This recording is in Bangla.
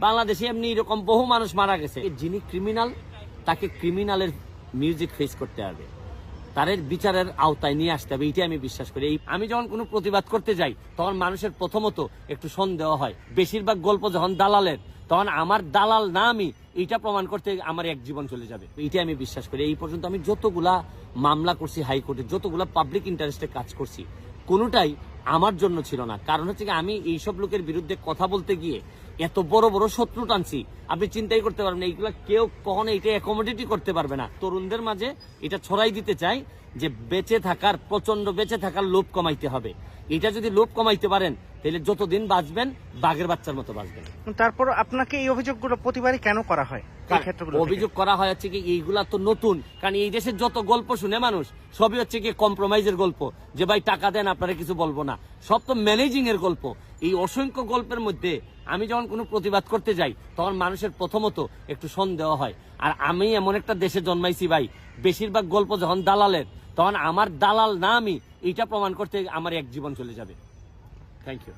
বাংলাদেশে এমনি এরকম বহু মানুষ মারা গেছে। যিনি ক্রিমিনাল তাকে ক্রিমিনালের মিউজিক ফেস করতে হবে, তাদের বিচারের আওতায় নিয়ে আসতে হবে, এইটাই আমি বিশ্বাস করি। আমি যখন কোনো প্রতিবাদ করতে যাই তখন মানুষের প্রথমত একটু সন্দেহ হয়। বেশিরভাগ গল্প যখন দালালের, তখন আমার দালাল না আমি, এইটা প্রমাণ করতে আমার এক জীবন চলে যাবে, এইটাই আমি বিশ্বাস করি। এই পর্যন্ত আমি যতগুলা মামলা করছি হাইকোর্টে, যতগুলা পাবলিক ইন্টারেস্টে কাজ করছি, কোনোটাই আমার জন্য ছিল না। কারণ হচ্ছে কি, আমি এইসব লোকের বিরুদ্ধে কথা বলতে গিয়ে এত বড় বড় শত্রু টানছি, আপনি চিন্তাই করতে পারবেন না। এইগুলা কেউ কখনো এটা অ্যাকোমোডেটই করতে পারবে না। তরুণদের মাঝে এটা ছড়াই দিতে চাই যে বেঁচে থাকার, প্রচন্ড বেঁচে থাকার লোভ কমাইতে হবে। এটা যদি লোভ কমাইতে পারেন তাহলে যতদিন বাঁচবেন বাঘের বাচ্চার মতো বাঁচবেন। তারপর আপনাকে এই অভিযোগগুলো প্রতিবারই কেন করা হয়? এই ক্ষেত্রগুলো অভিযোগ করা হয় হচ্ছে কি, এইগুলা তো নতুন, কারণ এই দেশের যত গল্প শুনে মানুষ সবই হচ্ছে কি কম্প্রোমাইজের গল্প, যে ভাই টাকা দেন আপনারা কিছু বলবো না, সব তো ম্যানেজিং এর গল্প। এই অসংখ্য গল্পের মধ্যে আমি যখন কোনো প্রতিবাদ করতে যাই তখন মানুষের প্রথমত একটু সন্দেহ হয়। আর আমি এমন একটা দেশে জন্মাইছি ভাই, বেশিরভাগ গল্প যখন দালালের, তখন আমার দালাল না আমি, এইটা প্রমাণ করতে আমার এক জীবন চলে যাবে। Thank you.